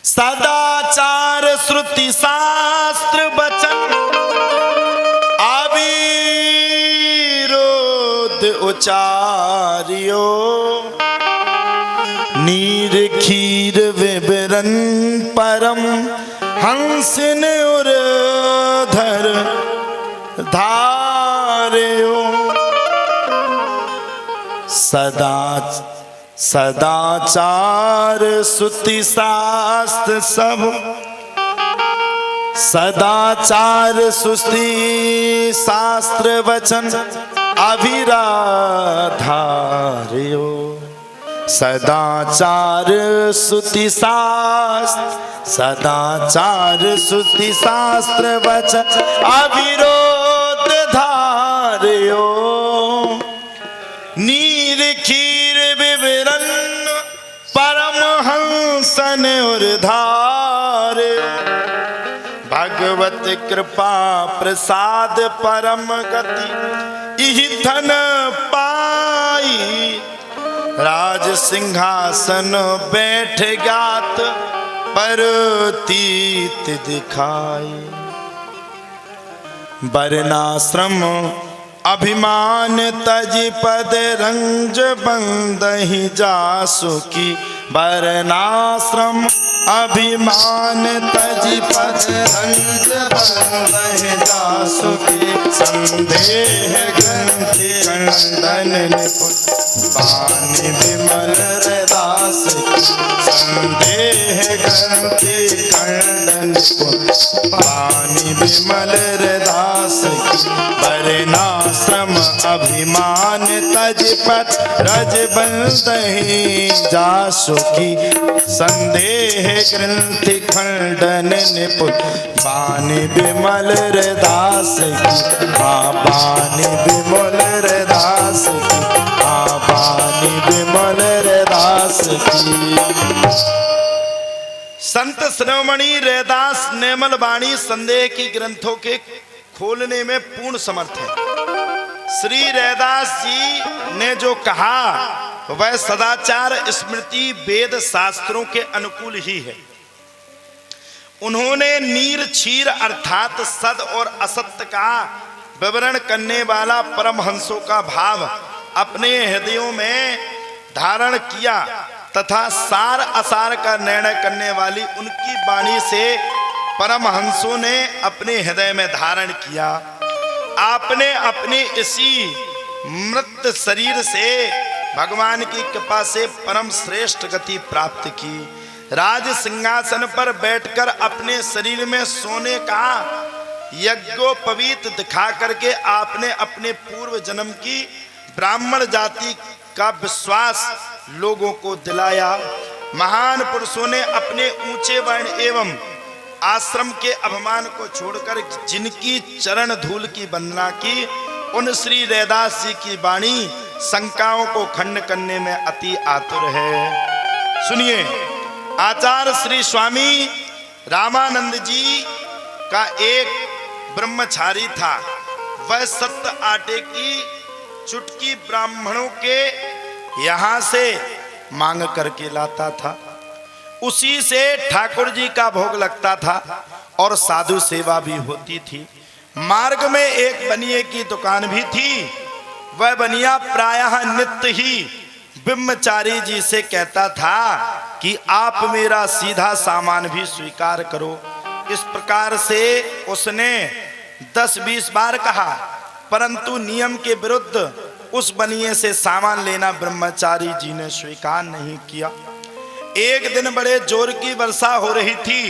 सदाचार श्रुति शास्त्र वचन अविरोध उचारियो नीर खीर विवरण परम हंसिन उर्धर धार्यो सदाचार श्रुति शास्त्र सब सदाचार श्रुति शास्त्र वचन अविराधार्यो सदाचार श्रुति शास्त्र सदाचार श्रुति शास्त्र वचन अविरोध धार्यो नीर खीर विवरण परमहंसन उर्धार भगवत कृपा प्रसाद परम गति इहि धन पाई राज सिंहासन बैठ ज्ञात परतीत दिखाई वर्णाश्रम अभिमान तज पद रंज बंदहि जासु की वर्णाश्रम अभिमान तज पद रंज बंदहि जासु की संदेह ग्रंथि खंडन निपुण पानि विमल रदास की संदेह ग्रंथि खंडन निपुण पानि विमल रदास की वर्णाश्रम अभिमान तज पद रज बंदहि जासु की संदेह ग्रंथि खंडन निपुण पानि विमल रदास की पानि विमल रदास की पानि विमल रदास की। संत शिरोमणि रैदास नेमल वाणी संदेह की ग्रंथों के खोलने में पूर्ण समर्थ है। श्री रैदास जी ने जो कहा वह सदाचार स्मृति वेद शास्त्रों के अनुकूल ही है। उन्होंने नीर क्षीर अर्थात सद और असत्य का विवरण करने वाला परमहंसों का भाव अपने हृदयों में धारण किया तथा सार असार का निर्णय करने वाली उनकी वाणी से परमहंसों ने अपने हृदय में धारण किया। आपने अपने इसी मृत शरीर से भगवान की कृपा से परम श्रेष्ठ गति प्राप्त की। राज सिंहासन पर बैठकर अपने शरीर में सोने का यज्ञोपवीत दिखा करके आपने अपने पूर्व जन्म की ब्राह्मण जाति का विश्वास लोगों को दिलाया। महान पुरुषों ने अपने ऊंचे वर्ण एवं आश्रम के अभिमान को छोड़कर जिनकी चरण धूल की वंदना की उन श्री रैदास जी की वाणी शंकाओं को खंड करने में अति आतुर है। सुनिए, आचार्य श्री स्वामी रामानंद जी का एक ब्रह्मचारी था। वह सत्य आटे की चुटकी ब्राह्मणों के यहाँ से मांग करके लाता था। उसी से ठाकुर जी का भोग लगता था और साधु सेवा भी होती थी। मार्ग में एक बनिए की दुकान भी थी। वह बनिया प्रायः नित्य ही ब्रह्मचारी जी से कहता था कि आप मेरा सीधा सामान भी स्वीकार करो। इस प्रकार से उसने 10-20 बार कहा, परंतु नियम के विरुद्ध उस बनिए से सामान लेना ब्रह्मचारी जी ने स्वीकार नहीं किया। एक दिन बड़े जोर की वर्षा हो रही थी।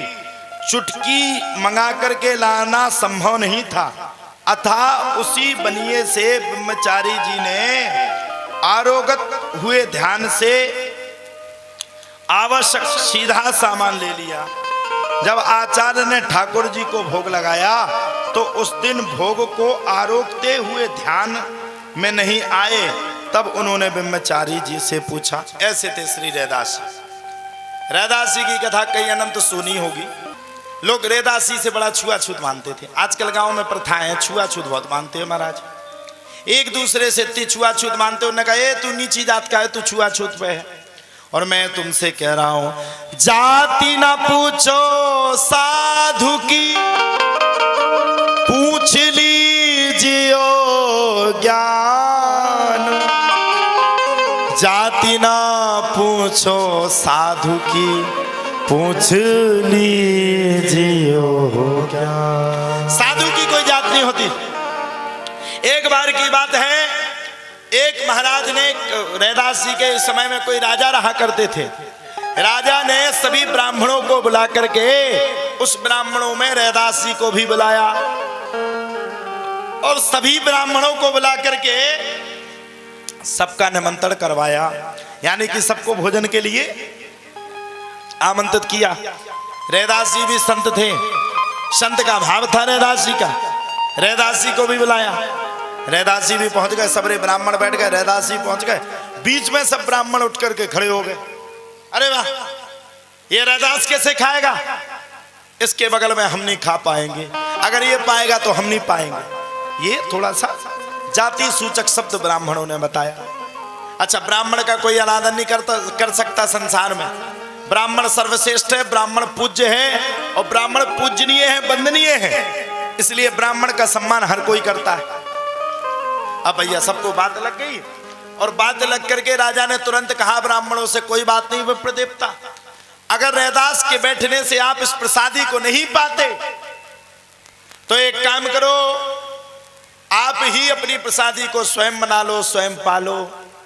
चुटकी मंगा करके लाना संभव नहीं था। अतः उसी बनिए से ब्रह्मचारी जी ने आरोगत हुए ध्यान से आवश्यक सीधा सामान ले लिया। जब आचार्य ने ठाकुर जी को भोग लगाया तो उस दिन भोग को आरोगते हुए ध्यान में नहीं आए। तब उन्होंने ब्रह्मचारी जी से पूछा। ऐसे थे श्री रैदास। रैदास जी की कथा कई अनंत सुनी होगी। लोग रैदासी से बड़ा छुआछूत मानते थे। आजकल गांव में प्रथाएं हैं, छुआछूत बहुत मानते हैं महाराज। एक दूसरे से इतनी छुआछूत मानते, उन्होंने कहा ए तू नीची जात का है, तू छुआछूत पे है। और मैं तुमसे कह रहा हूं, जाति ना पूछो साधु की, पूछ लीजियो ज्ञान। जाति ना पूछो साधु की, पूछ लीजियो ज्ञान। साधु की कोई जात नहीं होती। एक बार की बात है, एक महाराज ने, रैदास जी के समय में कोई राजा रहा करते थे। राजा ने सभी ब्राह्मणों को बुला करके उस ब्राह्मणों में रैदास जी को भी बुलाया और सभी ब्राह्मणों को बुला करके सबका निमंत्रण करवाया, यानी कि सबको भोजन के लिए आमंत्रित किया। रैदास जी भी संत थे, संत का भाव था रैदास जी का। रैदास जी को भी बुलाया, रैदास जी भी पहुंच गए। सबरे ब्राह्मण बैठ गए, रैदास जी पहुंच गए। बीच में सब ब्राह्मण उठ करके खड़े हो गए। अरे वाह, ये रैदास कैसे खाएगा? इसके बगल में हम नहीं खा पाएंगे, अगर ये पाएगा तो हम नहीं पाएंगे। ये थोड़ा सा जाति सूचक शब्द ब्राह्मणों ने बताया। अच्छा, ब्राह्मण का कोई अनादर नहीं कर सकता संसार में। ब्राह्मण सर्वश्रेष्ठ है, ब्राह्मण पूज्य है और ब्राह्मण पूजनीय है, वंदनीय है। इसलिए ब्राह्मण का सम्मान हर कोई करता है। अब भैया सबको बात लग गई और बात लग करके राजा ने तुरंत कहा ब्राह्मणों से, कोई बात नहीं विप्र देवता, अगर रैदास के बैठने से आप इस प्रसादी को नहीं पाते तो एक काम करो, आप ही अपनी प्रसादी को स्वयं बना लो, स्वयं पालो।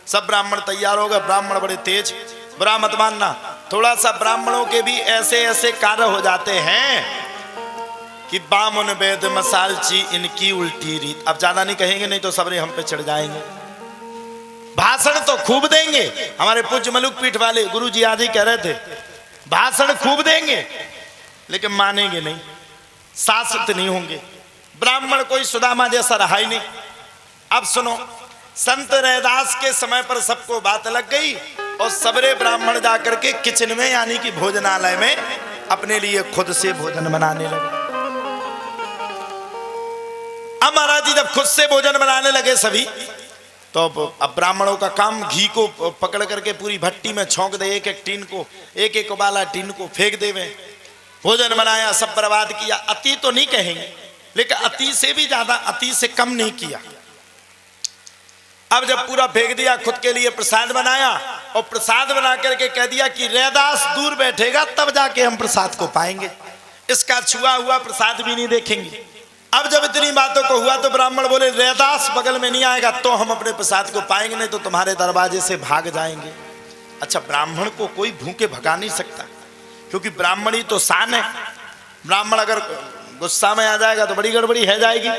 सब ब्राह्मण तैयार हो गए। ब्राह्मण बड़े तेज, बुरा मत मानना, थोड़ा सा ब्राह्मणों के भी ऐसे ऐसे कार्य हो जाते हैं कि बामुन वेद मसालची इनकी उल्टी रीत। अब ज्यादा नहीं कहेंगे, नहीं तो सबरे हम पे चढ़ जाएंगे। भाषण तो खूब देंगे, हमारे पूज्य मलुक पीठ वाले गुरु जी आदि कह रहे थे, भाषण खूब देंगे लेकिन मानेंगे नहीं, शासित नहीं होंगे। ब्राह्मण कोई सुदामा जैसा रहा ही नहीं। अब सुनो, संत रैदास के समय पर सबको बात लग गई और सबरे ब्राह्मण जाकर के किचन में, यानी कि भोजनालय में, अपने लिए खुद से भोजन बनाने लगे। अब महाराज जी जब खुद से भोजन बनाने लगे सभी, तो अब ब्राह्मणों का काम घी को पकड़ करके पूरी भट्टी में छौंक दे, एक एक टीन को, एक एक वाला टीन को फेंक देवे। भोजन बनाया, सब बर्बाद किया। अति तो नहीं कहेंगे, लेकिन अति से भी ज्यादा, अति से कम नहीं किया। अब जब पूरा फेंक दिया, खुद के लिए प्रसाद बनाया और प्रसाद बना करके कह दिया कि रैदास दूर बैठेगा तब जाके हम प्रसाद को पाएंगे, इसका छुआ हुआ प्रसाद भी नहीं देखेंगे। अब जब इतनी बातों को हुआ तो ब्राह्मण बोले, रैदास बगल में नहीं आएगा तो हम अपने प्रसाद को पाएंगे, नहीं तो तुम्हारे दरवाजे से भाग जाएंगे। अच्छा, ब्राह्मण को कोई भूखे भगा नहीं सकता, क्योंकि ब्राह्मणी तो शान है। ब्राह्मण अगर गुस्सा में आ जाएगा तो बड़ी गड़बड़ी है जाएगी।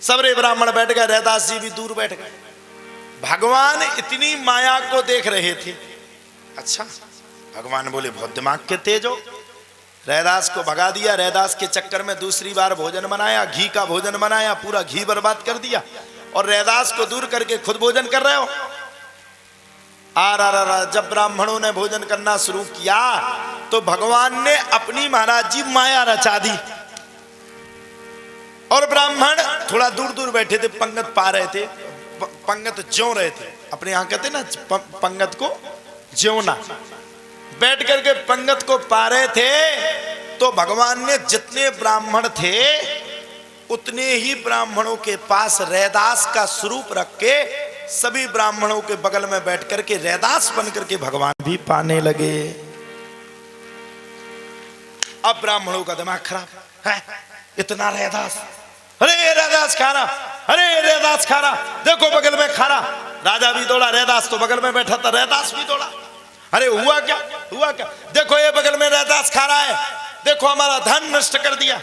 सबरे ब्राह्मण बैठ गए, रैदास जी भी दूर बैठ गए। भगवान इतनी माया को देख रहे थे। अच्छा, भगवान बोले, बहुत दिमाग के तेज हो। रैदास को भगा दिया। रैदास के चक्कर में दूसरी बार भोजन बनाया, घी का भोजन बनाया, पूरा घी बर्बाद कर दिया और रैदास को दूर करके खुद भोजन कर रहे हो। जब ब्राह्मणों ने भोजन करना शुरू किया तो भगवान ने अपनी महाराज जी माया रचा दी और ब्राह्मण थोड़ा दूर दूर बैठे थे, पंगत पा रहे थे, पंगत ज्यों रहे थे। अपने यहां कहते ना पंगत को ज्योना, बैठ करके पंगत को पा रहे थे। तो भगवान ने जितने ब्राह्मण थे उतने ही ब्राह्मणों के पास रैदास का स्वरूप रख के सभी ब्राह्मणों के बगल में बैठ करके रैदास बन करके भगवान भी पाने लगे। अब ब्राह्मणों का दिमाग खराब है, इतना रैदास, अरे रैदास खा रहा, अरे रैदास खा रहा, देखो बगल में खा रहा। राजा भी दौड़ा, रैदास तो बगल में बैठा था, रैदास भी दौड़ा। अरे हुआ क्या, हुआ क्या? देखो ये बगल में रैदास खा रहा है, देखो हमारा धन नष्ट कर दिया।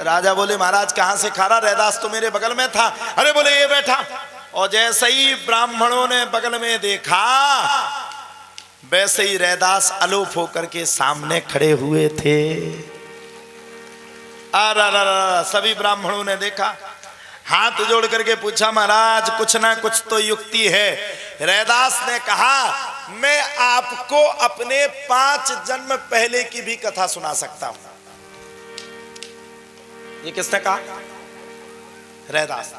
राजा बोले, महाराज कहां से खा रहा? रैदास तो मेरे बगल में था। अरे बोले ये बैठा। और जैसे ही ब्राह्मणों ने बगल में देखा वैसे ही रैदास अलोप होकर के सामने खड़े हुए थे। सभी ब्राह्मणों ने देखा, हाथ जोड़ करके पूछा, महाराज कुछ ना कुछ तो युक्ति है। रैदास ने कहा, मैं आपको अपने 5 जन्म पहले की भी कथा सुना सकता हूं। ये किसने कहा? रैदास।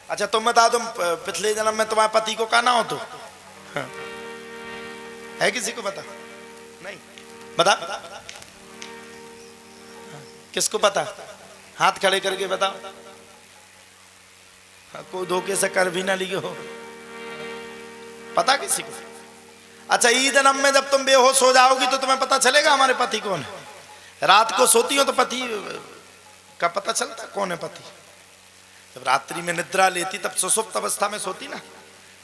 अच्छा तुम बता, तुम पिछले जन्म में तुम्हारे पति को कहना हो तो है किसी को पता? नहीं बता, किसको पता? हाथ खड़े करके बताओ। कोई धोखे से कर भी ना लियो हो, पता किसी को? अच्छा, ई जन्म में जब तुम बेहोश हो जाओगी तो तुम्हें पता चलेगा हमारे पति कौन है? रात को सोती हो तो पति का पता चलता कौन है पति? जब रात्रि में निद्रा लेती तब सुषुप्त अवस्था में सोती ना,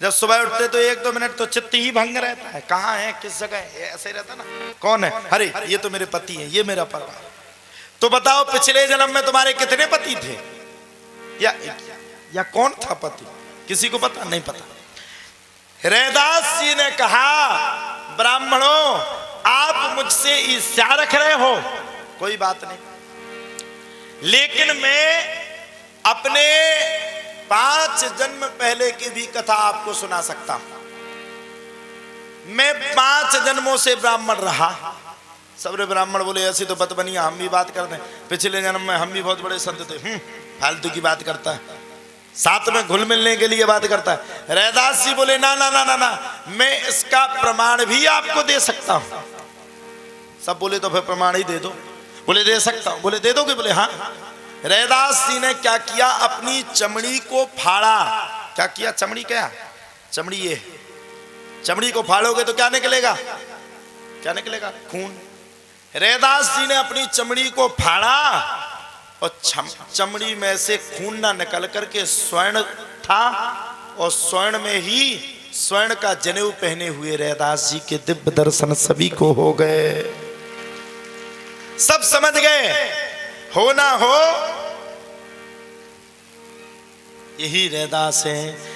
जब सुबह उठते तो 1-2 मिनट तो चित्त ही भंग रहता है, कहाँ है, किस जगह है, ऐसे ही रहता ना, कौन है? अरे ये तो मेरे पति हैं, ये मेरा परिवार। तो बताओ पिछले जन्म में तुम्हारे कितने पति थे, या कौन था पति? किसी को पता नहीं? पता। रैदास जी ने कहा, ब्राह्मणों आप मुझसे ईर्ष्या रख रहे हो, कोई बात नहीं, लेकिन मैं अपने 5 जन्म पहले की भी कथा आपको सुना सकता हूं। मैं 5 जन्मों से ब्राह्मण रहा। सबरे ब्राह्मण बोले ऐसी तो बदबनिया, हम भी बात करते हैं, पिछले जन्म में हम भी बहुत बड़े संत थे। फालतू की बात करता है, साथ में घुल मिलने के लिए बात करता है। रैदास जी बोले ना ना ना ना ना, मैं इसका प्रमाण भी आपको दे सकता हूं। सब बोले तो फिर प्रमाण ही दे दो। बोले दे सकता हूं। बोले दे दोगे? बोले हाँ। रैदास जी ने क्या किया, अपनी चमड़ी को फाड़ा। क्या किया? चमड़ी, क्या चमड़ी? ये चमड़ी को फाड़ोगे तो क्या निकलेगा? क्या निकलेगा? खून। रैदास जी ने अपनी चमड़ी को फाड़ा और चमड़ी में से खून ना निकल करके स्वर्ण था, और स्वर्ण में ही स्वर्ण का जनेऊ पहने हुए रैदास जी के दिव्य दर्शन सभी को हो गए। सब समझ गए, हो ना हो यही रैदास है